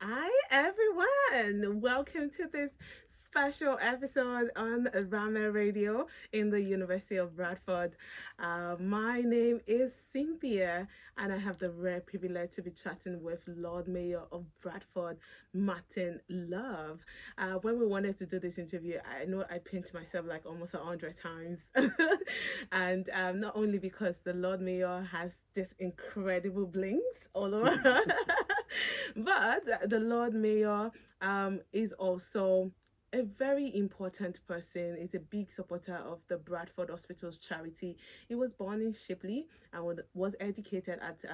Hi, everyone. Welcome to this special episode on Rama Radio in the University of Bradford. My name is Cynthia, and I have the rare privilege to be chatting with Lord Mayor of Bradford, Martin Love. When we wanted to do this interview, I know I pinched myself like almost 100 times. And not only because the Lord Mayor has this incredible blings all over. But the Lord Mayor is also a very important person. Is a big supporter of the Bradford Hospital's charity. He was born in Shipley and was educated at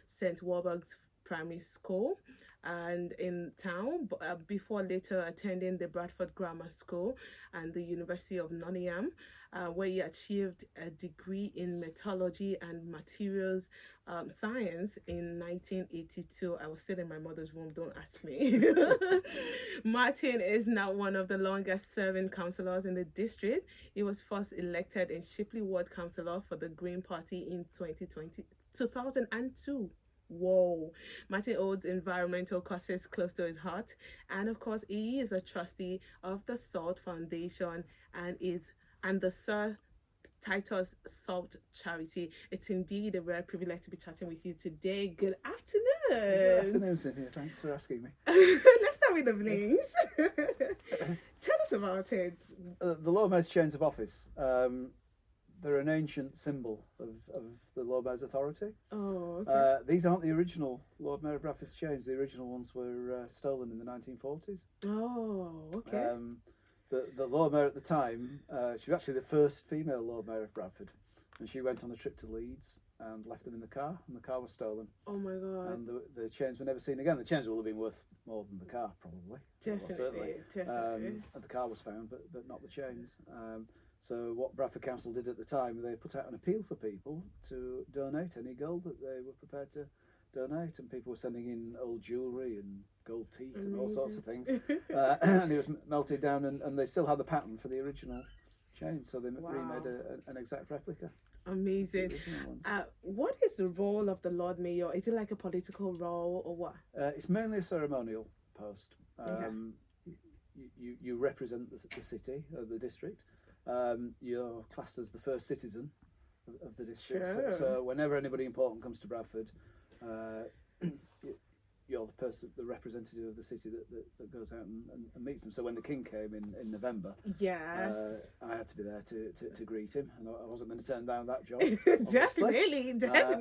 St. Warburg's Primary School and in town before later attending the Bradford Grammar School and the University of Nottingham, where he achieved a degree in metallurgy and materials science in 1982. I was still in my mother's womb, don't ask me. Martin is now one of the longest serving councillors in the district. He was first elected in Shipley Ward Councillor for the Green Party in 2002. Whoa. Martin holds environmental causes close to his heart. And of course, he is a trustee of the SALT Foundation and the Sir Titus Salt Charity. It's indeed a rare privilege to be chatting with you today. Good Good afternoon. afternoon, Cynthia. Thanks for asking me. Let's start with the blings. Tell us about it. The Lord Mayor's chains of office, they're an ancient symbol of the Lord Mayor's authority. Oh, okay. These aren't the original Lord Mayor of Bradford's chains. The original ones were stolen in the 1940s. Oh, okay. The Lord Mayor at the time, she was actually the first female Lord Mayor of Bradford, and she went on a trip to Leeds and left them in the car, and the car was stolen. Oh my god. And the chains were never seen again. The chains will have been worth more than the car, probably. Definitely, definitely. And the car was found, but not the chains. So what Bradford Council did at the time, they put out an appeal for people to donate any gold that they were prepared to donate, and people were sending in old jewellery and gold teeth and all sorts of things. And it was melted down, and they still had the pattern for the original chain, so they remade an exact replica. Amazing. What is the role of the Lord Mayor? Is it like a political role or what? It's mainly a ceremonial post. Okay. You represent the city, the district. You're classed as the first citizen of the district. Sure. So whenever anybody important comes to Bradford, you're the representative of the city that goes out and meets them. So when the King came in November, Yes. I had to be there to greet him, and I wasn't going to turn down that job. Definitely. That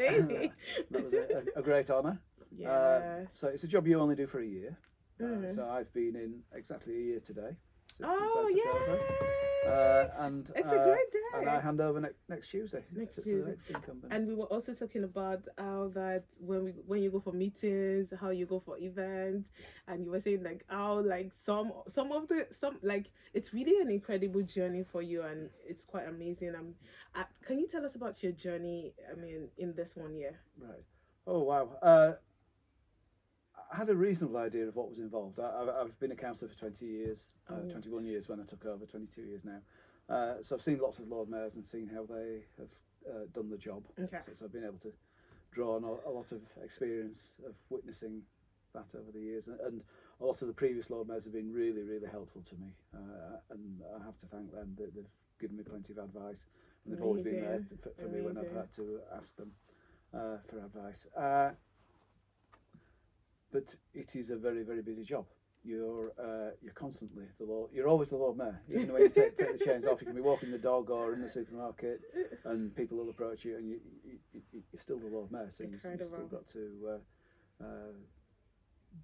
was a great honour. Yeah. So it's a job you only do for a year. So I've been in exactly a year today. Since I took over. And it's a great day. And I hand over next Tuesday. Next to Tuesday. the next incumbent. And we were also talking about how that when you go for meetings, how you go for events, and you were saying like how like some like it's really an incredible journey for you, and it's quite amazing. Can you tell us about your journey? I mean, in this 1 year. Right. Oh wow. I had a reasonable idea of what was involved. I've been a councillor for 20 years, 21 years when I took over, 22 years now. So I've seen lots of Lord Mayors and seen how they have done the job. Okay. So I've been able to draw on a lot of experience of witnessing that over the years. And a lot of the previous Lord Mayors have been really, really helpful to me. And I have to thank them. They've given me plenty of advice. And they've always been there for me when I've had to ask them for advice. But it is a very, very busy job. You're constantly you're always the Lord Mayor. Even when you take the chains off, you can be walking the dog or in the supermarket, and people will approach you, and you're still the Lord Mayor. So you've still got to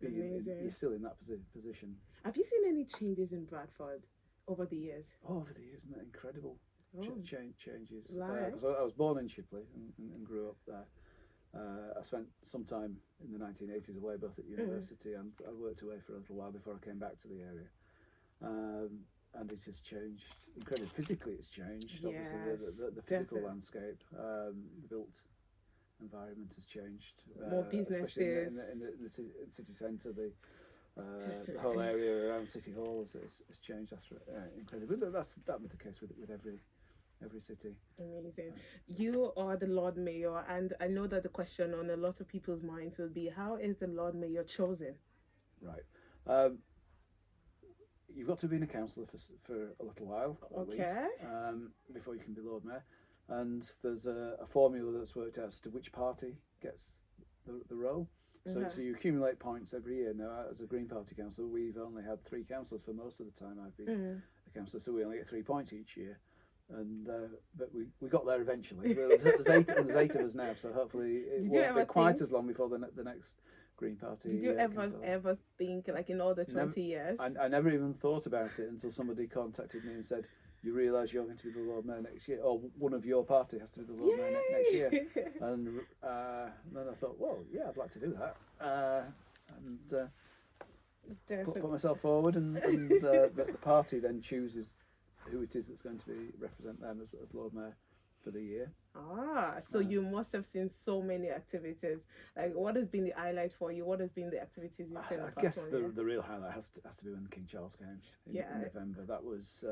be. You're still in that position. Have you seen any changes in Bradford over the years? Over the years, incredible changes. Right. Because I was born in Shipley and grew up there. I spent some time in the 1980s away, both at university and I worked away for a little while before I came back to the area. And it has changed incredibly. Physically, it's changed. Yes, obviously, the physical landscape, the built environment has changed. More businesses, especially in the city centre. The whole Definitely. area around City Hall has changed incredibly, but that was the case with every city. Amazing. You are the Lord Mayor, and I know that the question on a lot of people's minds will be, how is the Lord Mayor chosen? Right. Um, you've got to be in a councillor for a little while at least Okay. before you can be Lord Mayor, and there's a formula that's worked out as to which party gets the role. Okay. So you accumulate points every year. Now, as a Green Party councillor, we've only had 3 councillors for most of the time I've been Mm. a councillor, so we only get 3 points each year. And but we got there eventually. Well, there's 8 of us now, so hopefully it Did you won't be ever quite think? as long before the next Green Did Party you councillor. ever think, like, in all the Never, 20 years? I never even thought about it until somebody contacted me and said, "You realise you're going to be the Lord Mayor next year, or one of your party has to be the Lord Mayor next year." Yay! And then I thought, well, yeah, I'd like to do that, and put Definitely. myself forward, and the party then chooses who it is that's going to be represent them as Lord Mayor for the year. So you must have seen so many activities. Like, what has been the highlight for you? What has been the activities you've seen in the I past guess 1 year? the real highlight has to be when King Charles came in Yeah. November. That was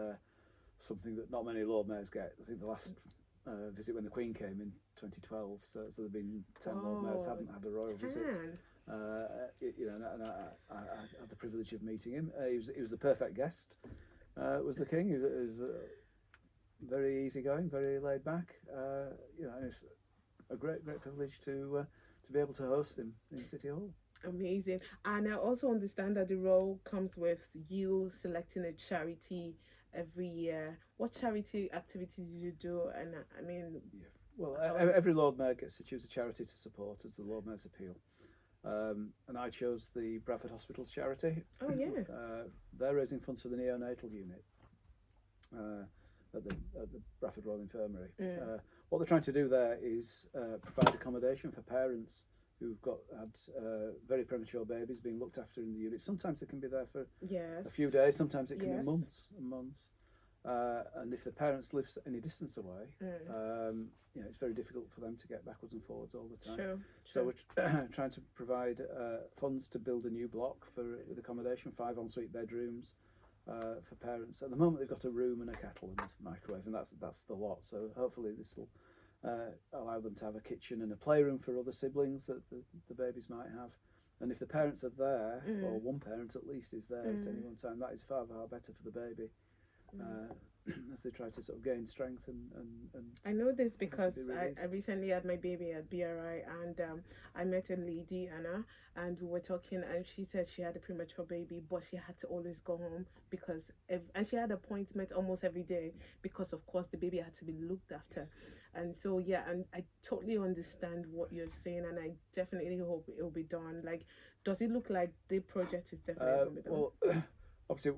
something that not many Lord Mayors get. I think the last visit when the Queen came in 2012. So there've been 10 Lord Mayors Whoa, hadn't had a royal visit. 10. And I had the privilege of meeting him. He was the perfect guest. Was the King. He was very easygoing, very laid back. It's a great privilege to be able to host him in City Hall. Amazing. And I also understand that the role comes with you selecting a charity every year. What charity activities do you do? And I mean, Yeah. Well, how is it? every Lord Mayor gets to choose a charity to support as the Lord Mayor's appeal. And I chose the Bradford Hospitals charity. Oh, yeah. They're raising funds for the neonatal unit at the Bradford Royal Infirmary. What they're trying to do there is provide accommodation for parents who've had very premature babies being looked after in the unit. Sometimes they can be there for Yes. a few days, sometimes it can be Yes. months and months. And if the parents live any distance away, it's very difficult for them to get backwards and forwards all the time. True. So we're trying to provide funds to build a new block with accommodation, 5 ensuite bedrooms for parents. At the moment, they've got a room and a kettle and a microwave, and that's the lot. So hopefully this will allow them to have a kitchen and a playroom for other siblings that the babies might have. And if the parents are there, or one parent at least is there at any one time, that is far better for the baby. As they try to sort of gain strength and I know this be because released. I recently had my baby at BRI, and I met a lady, Anna, and we were talking, and she said she had a premature baby, but she had to always go home because and she had appointments almost every day because, of course, the baby had to be looked after. Yes. And so, yeah, and I totally understand what you're saying, and I definitely hope it will be done. Like, does it look like the project is definitely going to be done? Well, obviously,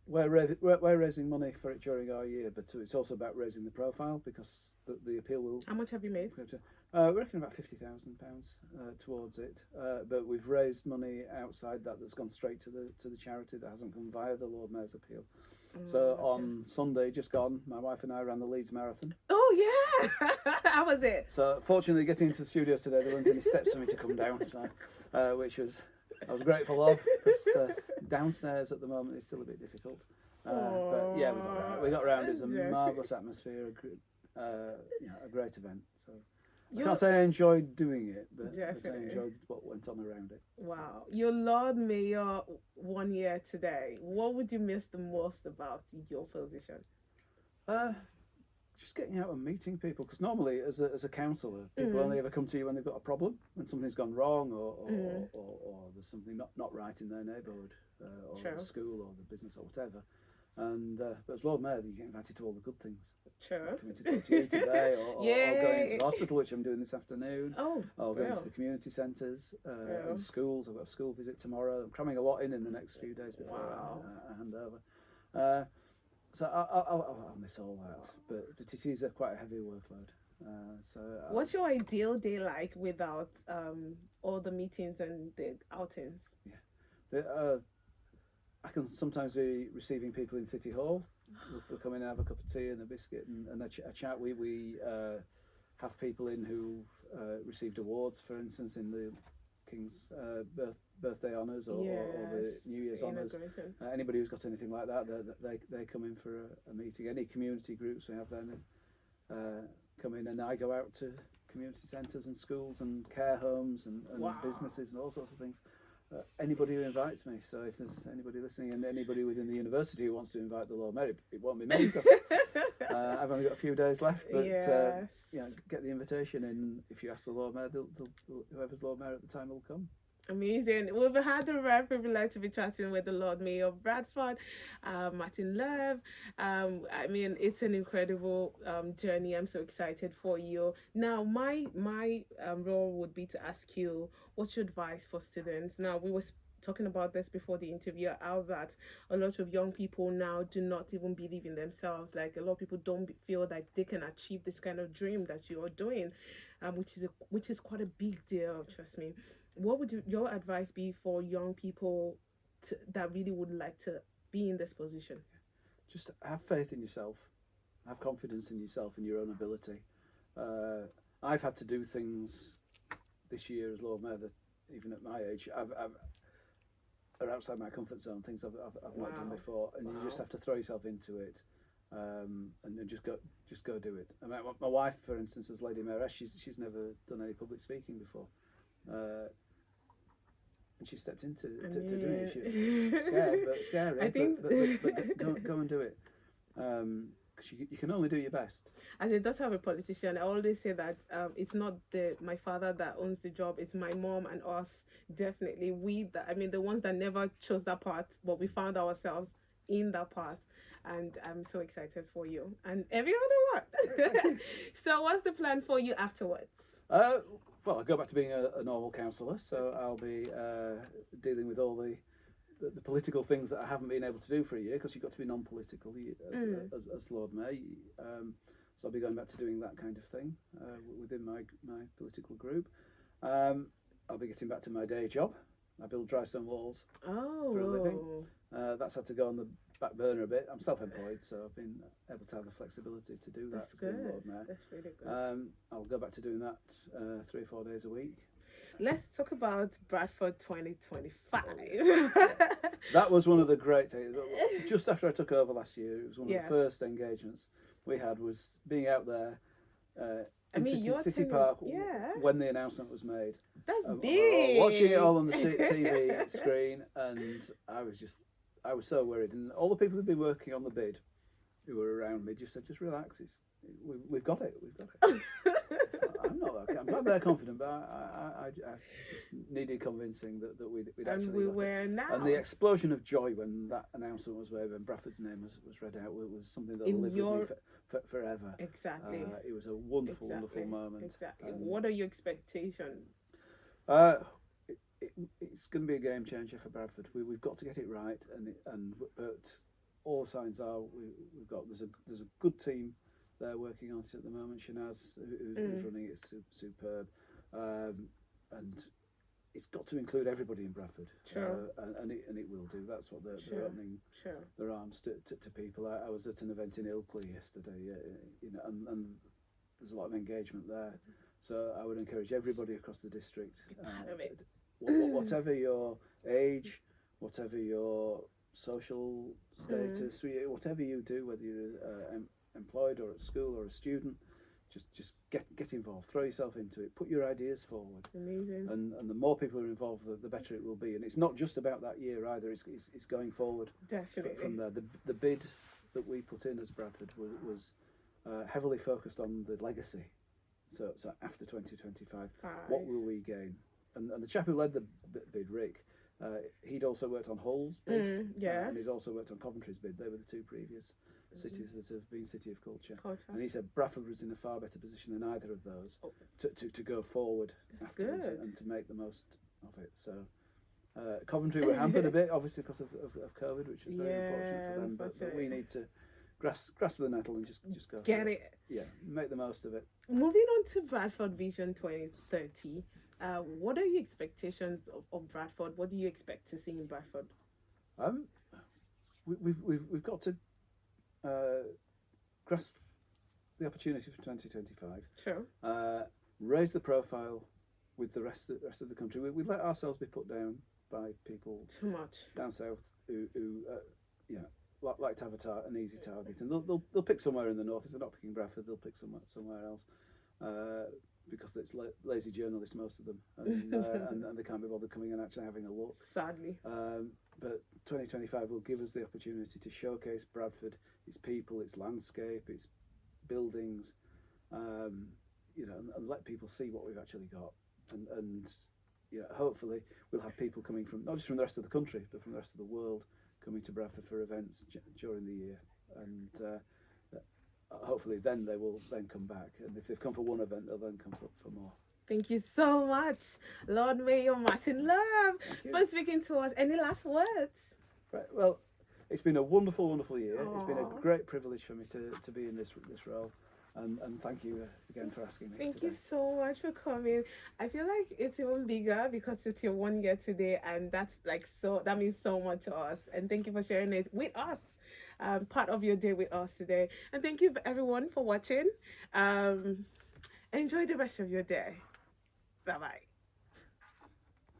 we're raising money for it during our year, but it's also about raising the profile because the appeal will. How much have you made? We reckon about £50,000 towards it, but we've raised money outside that's gone straight to the charity that hasn't come via the Lord Mayor's appeal. So Okay. on Sunday, just gone, my wife and I ran the Leeds Marathon. Oh, yeah. How was it? So fortunately, getting into the studios today, there weren't any steps for me to come down, so which I was grateful of because downstairs at the moment is still a bit difficult. But yeah, we got round. It was a marvellous atmosphere, a great event. So I can't say I enjoyed doing it, but I enjoyed what went on around it. Wow. Your Lord Mayor 1 year today, what would you miss the most about your position? Just getting out and meeting people, because normally as a counsellor, people only ever come to you when they've got a problem, when something's gone wrong, or there's something not right in their neighbourhood, or the school, or the business, or whatever. And but as Lord Mayor, you get invited to all the good things. True. Coming to talk to you today, or going into the hospital, which I'm doing this afternoon. Or going to the community centres and schools. I've got a school visit tomorrow. I'm cramming a lot in the next few days before I hand over. So I'll miss all that, but it is quite a heavy workload. What's your ideal day like without all the meetings and the outings? Yeah, I can sometimes be receiving people in City Hall. They'll come in and have a cup of tea and a biscuit and a chat. We have people in who received awards, for instance, in the markings, birthday honours or the Yes, New Year's the honours. inauguration. Anybody who's got anything like that, they come in for a meeting. Any community groups, we have them come in, and I go out to community centres and schools and care homes and Wow. businesses and all sorts of things. Anybody who invites me. So if there's anybody listening and anybody within the university who wants to invite the Lord Mayor, it won't be me because I've only got a few days left. But Yes. get the invitation in. If you ask the Lord Mayor, whoever's Lord Mayor at the time will come. Amazing. We've had the rare privilege to be chatting with the Lord Mayor of Bradford, Martin Love. I mean, it's an incredible journey. I'm so excited for you. Now, my role would be to ask you, what's your advice for students? Now, we were talking about this before the interview, how that a lot of young people now do not even believe in themselves. Like a lot of people don't feel like they can achieve this kind of dream that you are doing, which is quite a big deal. Trust me. What would your advice be for young people that really would like to be in this position? Just have faith in yourself, have confidence in yourself and your own ability. I've had to do things this year as Lord Mayor that even at my age are outside my comfort zone. Things I've not done before, and you just have to throw yourself into it, and just go do it. I mean, my wife, for instance, as Lady Mayoress, she's never done any public speaking before. And she stepped into doing it. She scared, but scary. I think, but go and do it. Because you can only do your best. As a daughter of a politician, I always say that it's not my father that owns the job; it's my mom and us. Definitely, the ones that never chose that path, but we found ourselves in that path. And I'm so excited for you and every other one. So, what's the plan for you afterwards? Well, I'll go back to being a normal councillor, so I'll be dealing with all the political things that I haven't been able to do for a year, because you've got to be non-political as Lord Mayor. So I'll be going back to doing that kind of thing within my political group. I'll be getting back to my day job. I build dry stone walls for a living. That's had to go on the back burner a bit. I'm self-employed, so I've been able to have the flexibility to do that. That's good. Lord Mayor. That's really good. I'll go back to doing that 3 or 4 days a week. Let's talk about Bradford 2025. That was one of the great things. Just after I took over last year, it was one of the first engagements we had, was being out there in City Park when the announcement was made. That's big. Watching it all on the TV screen, and I was so worried. And all the people who'd been working on the bid, who were around me, just said, "Just relax. We've got it. We've got it." I'm not that confident, but I just needed convincing that we'd actually got it. And we were now. And the explosion of joy when that announcement was made, when Bradford's name was read out, was something that will live with me forever. Exactly. It was a wonderful moment. Exactly. What are your expectations? It's going to be a game changer for Bradford. We've got to get it right, but all signs are there's a good team there working on it at the moment. Shanaz, who's running it, is superb, and it's got to include everybody in Bradford. Sure. And it will do. That's what they're opening their arms to people. I was at an event in Ilkley yesterday, and there's a lot of engagement there. So I would encourage everybody across the district, whatever your age, whatever your social status, whatever you do, whether you're employed or at school or a student, just get involved, throw yourself into it, put your ideas forward. Amazing. And the more people are involved, the better it will be. And it's not just about that year either. It's going forward. Definitely. From there, the bid that we put in as Bradford was heavily focused on the legacy. So after 2025, what will we gain? And the chap who led the bid, Rick, he'd also worked on Hull's bid, and he's also worked on Coventry's bid. They were the two previous cities that have been City of Culture. And he said Bradford was in a far better position than either of those to go forward afterwards and to make the most of it. So Coventry were hampered a bit, obviously, because of COVID, which was very unfortunate for them. But we need to grasp the nettle and just go get it. Yeah, make the most of it. Moving on to Bradford Vision 2030. What are your expectations of Bradford? What do you expect to see in Bradford? We've got to grasp the opportunity for 2025. Sure. Raise the profile with the rest of the country. We let ourselves be put down by people Too much. down south who you know like to have an easy target, and they'll pick somewhere in the north. If they're not picking Bradford, they'll pick somewhere else. Because it's lazy journalists, most of them, and they can't be bothered coming and actually having a look. Sadly. But 2025 will give us the opportunity to showcase Bradford, its people, its landscape, its buildings, you know, and let people see what we've actually got. And you know, hopefully we'll have people coming from not just from the rest of the country, but from the rest of the world coming to Bradford for events during the year. And hopefully then they will then come back. And if they've come for one event, they'll then come for more. Thank you so much, Lord Mayor Martin Love, for speaking to us. Any last words? Right. Well, it's been a wonderful, wonderful year. Aww. It's been a great privilege for me to be in this role. And thank you again for asking me. Thank today. you so much for coming. I feel like it's even bigger because it's your 1 year today, and that's like that means so much to us. And thank you for sharing it with us, part of your day with us today. And thank you everyone for watching. Enjoy the rest of your day. Bye bye.